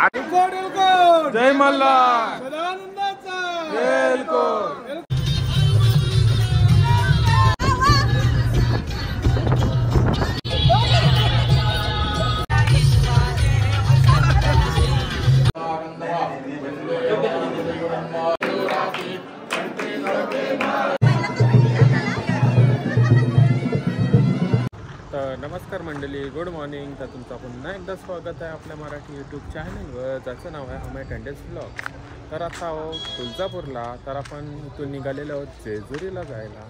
जय मल्हार वेलकोम। तर नमस्कार मंडळी, गुड मॉर्निंग। तर तुमचं पुन्हा एकदा स्वागत आहे आपल्या मराठी यूट्यूब चॅनलवर, ज्याचं नाव आहे अमेट अँडेस ब्लॉग। तर आता आहो तुळजापूरला, तर आपण इथून निघालेलो आहोत जेजुरीला जायला।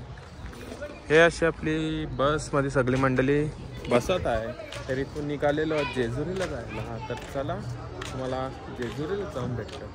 हे अशी आपली बसमध्ये सगळी मंडळी बसत आहे, तर इथून निघालेलो आहोत जेजुरीला जायला। तर चला तुम्हाला जेजुरीला जाऊन भेटतो।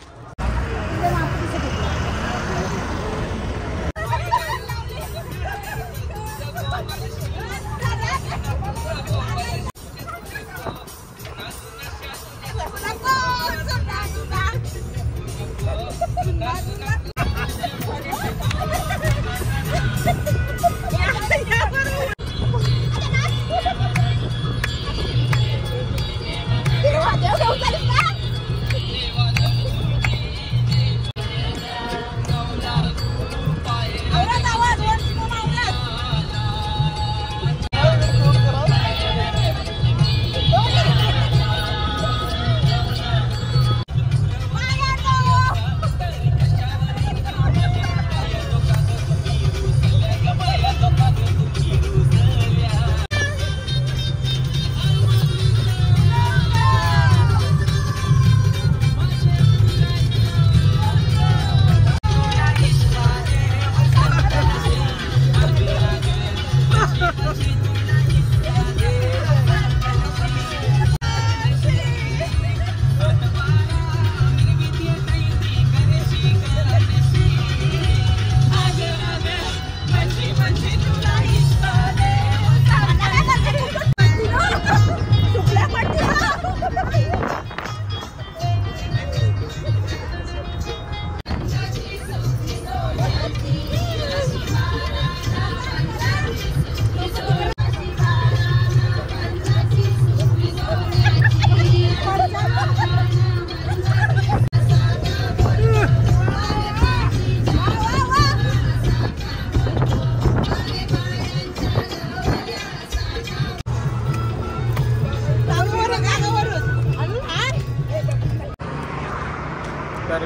तर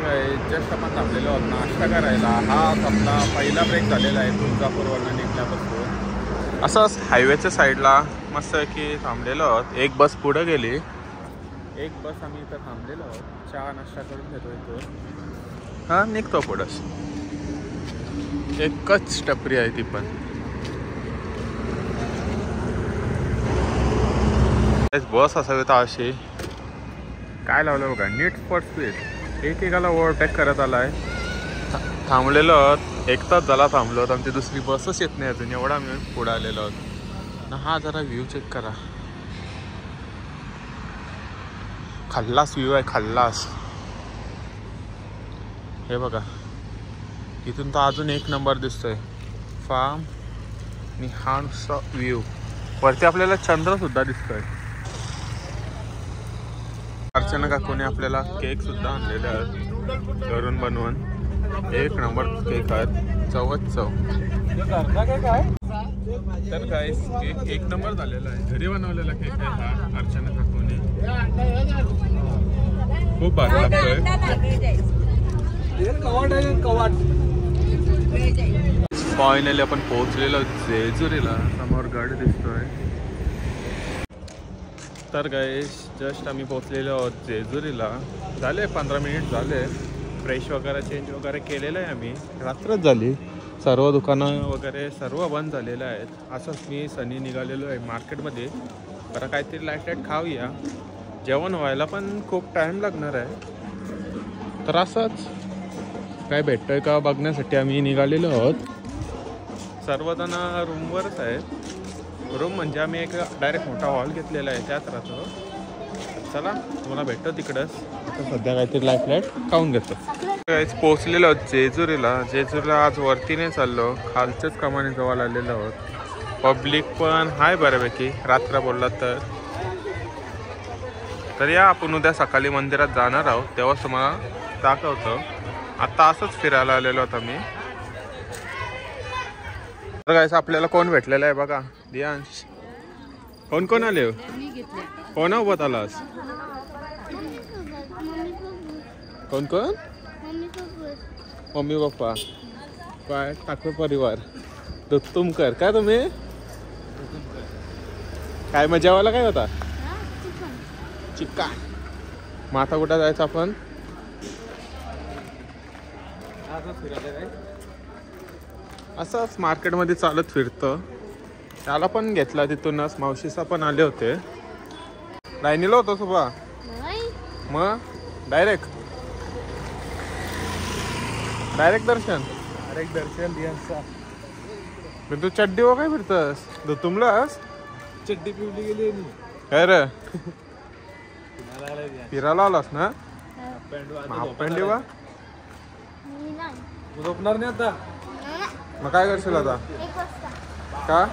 जस्ट आपण थांबलेलो आहोत नाश्ता करायला। हा आपला पहिला ब्रेक झालेला आहे तुळजापूरवरून निघल्यापासून। असंच हायवेच्या साईडला मस्त की थांबलेलो आहोत। एक बस पुढे गेली, एक बस आम्ही इथं थांबलेलो आहोत, चहा नाश्ता करून घेतो इथं। हां निघतो पुढंच, एकच टपरी आहे ती पण। बस असावी तर अशी काय लावलं बघा, नीट फॉर स्पीड, एकेकाला ओव्हरटेक करत आला आहे। थांबलेलो आहोत, एक तास झाला थांबलो आहोत, आमची दुसरी बसच येत नाही अजून, एवढा आम्ही पुढे आलेलो आहोत ना। हा जरा व्ह्यू चेक करा, खल्लास व्ह्यू आहे, खल्लास। हे बघा इथून तर अजून एक नंबर दिसतोय फार्म आणि हा नुसता व्ह्यू। वरती आपल्याला चंद्र सुद्धा दिसतोय। अर्चना काकूने आपल्याला केक सुद्धा आणलेले आहेत घरून बनवून, एक नंबर केक आहेत, चवच चव। तर काय केक एक नंबर झालेला आहे, घरी बनवलेला केक आहे हा अर्चना काकूने, खूप भारी लागतोय। फायनली आपण पोहोचलेलो जेजुरीला, समोर गड दिसतोय। तर गाइस जस्ट आम्ही पोहोचलेलो आहोत जेजुरीला, झाले 15 मिनिट झाले। फ्रेश वगैरे चेंज वगैरे केलेलं आहे आम्ही, रात्रच झाली, सर्व दुकानं वगैरे सर्व बंद झालेलं आहेत। असंच मी सनी निघालेलो आहे मार्केटमध्ये, जरा काहीतरी लाईट लाईट खाऊया, जेवण व्हायला पण खूप टाईम लागणार आहे। तर असंच काय भेटतंय का बघण्यासाठी आम्ही निघालेलो आहोत। सर्वजण रूमवरच आहेत, रूम म्हणजे आम्ही एक डायरेक्ट मोठा हॉल घेतलेला आहे त्यात राहतो। चला तुम्हाला भेटतो तिकडंच, आता सध्या काहीतरी लाईट लाईट खाऊन घेतो। पोहोचलेलो आहोत जेजुरीला। जेजुरीला आज वरती नाही चाललो, खालच्याच कमानी जवळ आलेलो आहोत। पब्लिक पण हाय बऱ्यापैकी, रात्र बोलला तर तर या आपण उद्या सकाळी मंदिरात जाणार आहोत, तेव्हाच तुम्हाला दाखवतो. आता असंच फिरायला आलेलो होता मी. तर गाईस आपल्याला कोण भेटलेलं आहे बघा, दियांश. कोण कोण आले? कोण उभत आलास? कोण कोण? मम्मी पप्पा काय ठाकरे परिवार. तुमकर काय तुम्ही काय मग जेवायला काय होता? चिकन. मग आता कुठं जायचं आपण? असंच मार्केटमध्ये चालत फिरतं. त्याला पण घेतला तिथूनच, मावशीचा पण आले होते. लाईनीला होतो सुबा मग डायरेक्ट दर्शन. तू चड्डी व काय फिरतस? तुमलास चड्डी पिवली गेली काय रे? फिरायला आलास ना? हाफ पॅन्ट वा झोपणार नाही आता. मग काय करशील आता? का?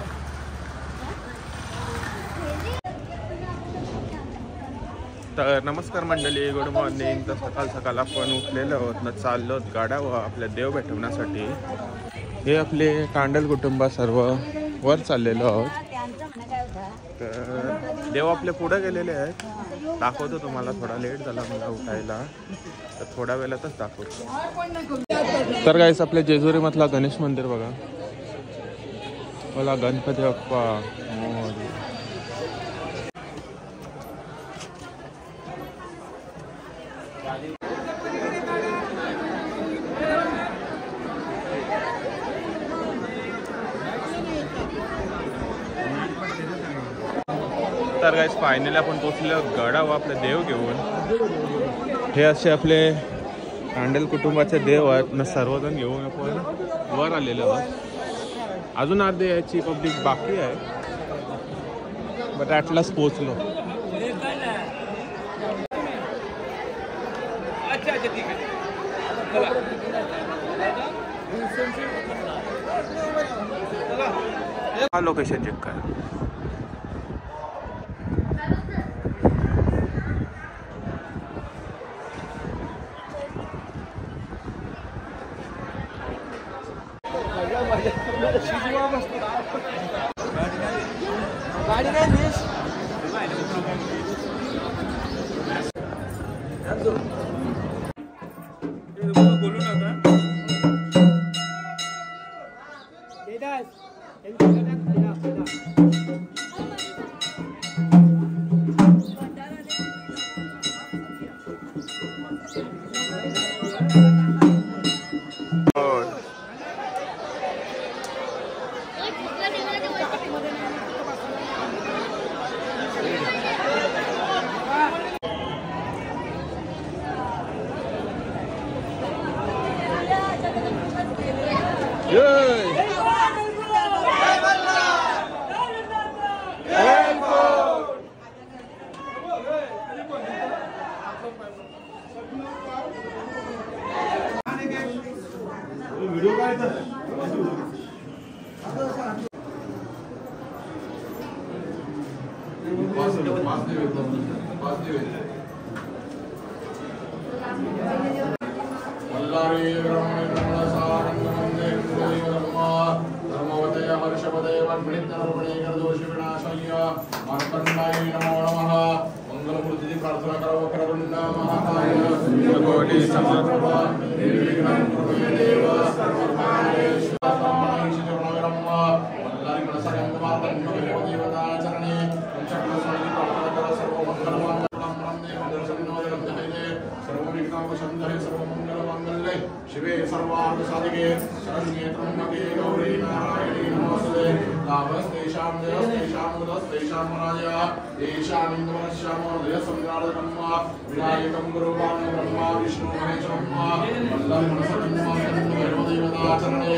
तर नमस्कार मंडळी, गुड मॉर्निंग. तर सकाळ आपण उठलेलो आहोत ना, चाललो आहोत गाड्यावर आपल्या देव भेटवण्यासाठी. हे आपले कांडल कुटुंब सर्व वर चाललेलो आहोत. तर देव आपले पुढे गेलेले आहेत. दाखवतो तुम्हाला. थोडा लेट झाला मला उठायला, तर थोड्या वेळातच दाखवतो. तर गाईस आपल्या जेजुरी मधला गणेश मंदिर बघा. बोला गणपती बाप्पा मोरया. तर गाईस फायनली आपण पोचलो गडावर आपले देव घेऊन. हे असे आपले कांडल कुटुंबाचे देव आहेत ना, सर्वजण घेऊन आपण वर आलेलो आहोत. अजून अर्धे याची पब्लिक बाकी आहे, बट ॲटलाच पोचलो. हा लोकेशन चेक करा. गाडी नाही मिस. बोलू नका. शिवे सर्वार्थ साधिके शरण्ये त्र्यंबके गौरी नारायणी नमोस्तुते. तावस्तेषां जयस्तेषां मुदस्तेषां मराजया तेषां इन्द्रवश्यामोदय संग्राडकं विनायकं गुरुवान् ब्रह्मा विष्णु महेश्वरं वल्लभं मनसकं देवताचरणे.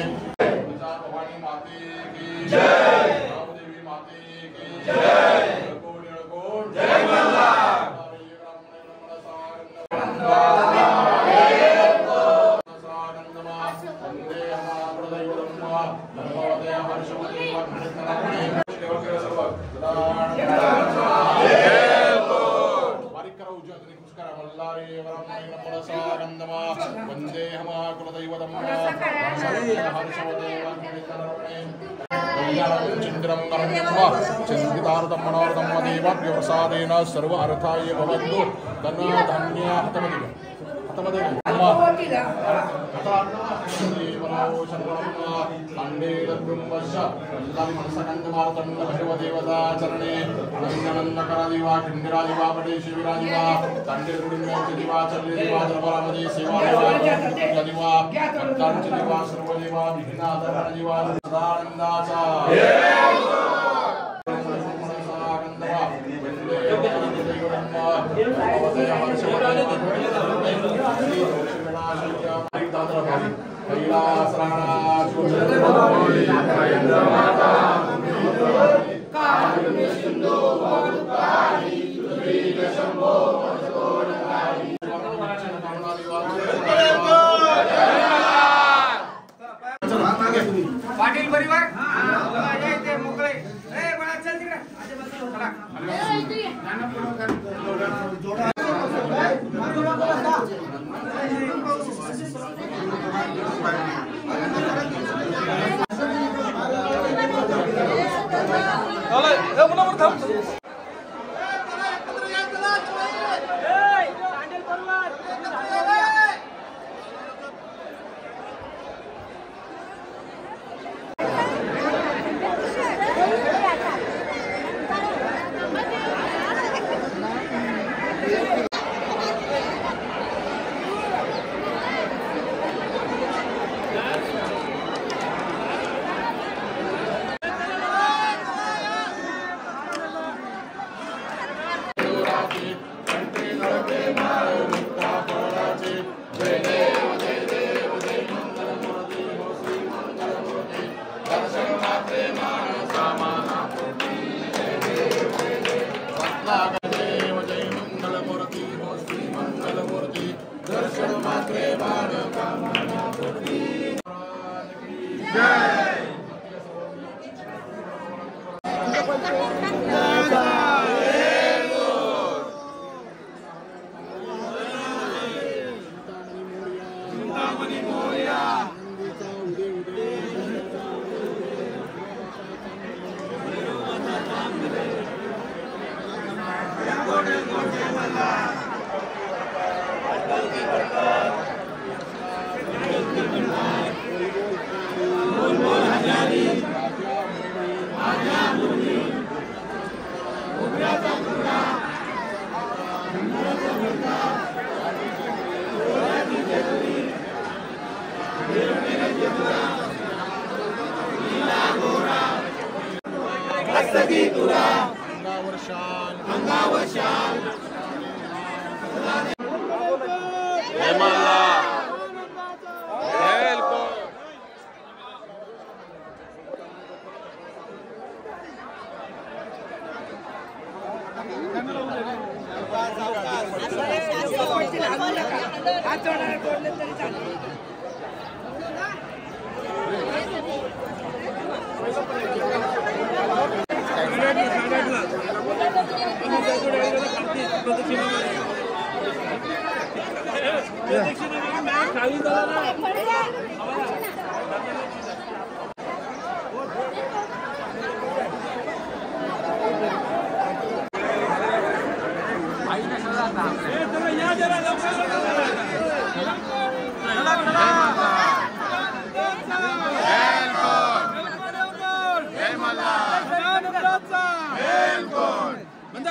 भवानी माते की जय. देवी माते की जय. कोट जय मल्ला. चिंद्रं चिन्तितार्थं मनोरथं मदेवाप्य प्रसादेन सर्व अर्थाय भवन्तु तन्न धन्य हतमदे भगवदेवताचरणे नंदनंदकरादिवा खंडिरादिवा पटे शिविरादिवा तंडे गुडिमेदिवा चल्लेदिवा दरबारामध्ये सेवादिवा कंकांचदिवा सर्वदिवा विघ्नाधरणदिवा सदानंदाचा पाटील परिवार मोकळे चल तिकडे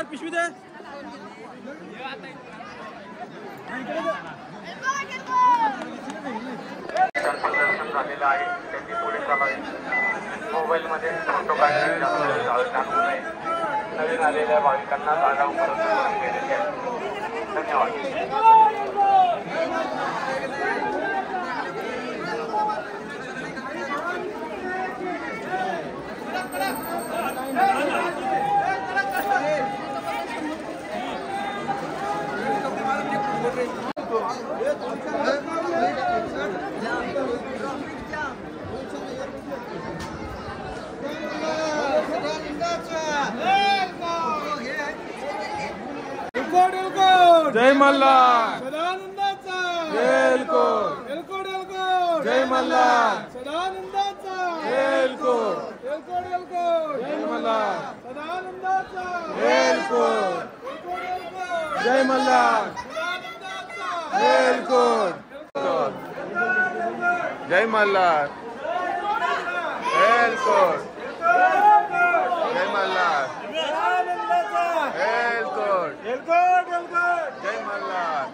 पिशवी दे झालेला आहे त्यांनी पुढे चालावे मोबाईलमध्ये फोटो काढणे टाकू नये नवीन आलेल्या भाविकांना जागा उपलब्ध करून देण्यात यावी धन्यवाद जय मल्हार सदानंदाचा एलकोट एलकोट एलकोट जय मल्हार सदा मल्हार एलकोट जय मल्हार एलकोट जय मल्हार एलकोट जय मल्हार एलकोट जय मल्हार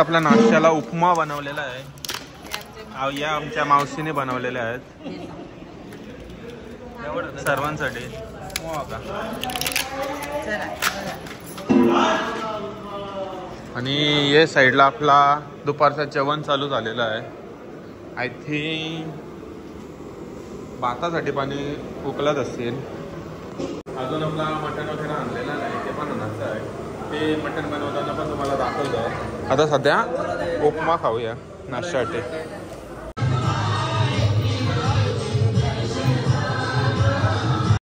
आपल्या नाश्त्याला उपमा बनवलेला आहे. या आमच्या मावशीने बनवलेले आहेत सर्वांसाठी. आणि ये साईडला आपला दुपारचं जेवण चालू झालेलं आहे. आय थिंक भातासाठी पाणी उकळत असतील. अजून आपला मटण वगैरे आणलेला नाही, ते पण आणायचं आहे. ते मटण बनवताना पण तुम्हाला दाखवलं. आता सध्या उपमा खाऊया नाश्त्यासाठी.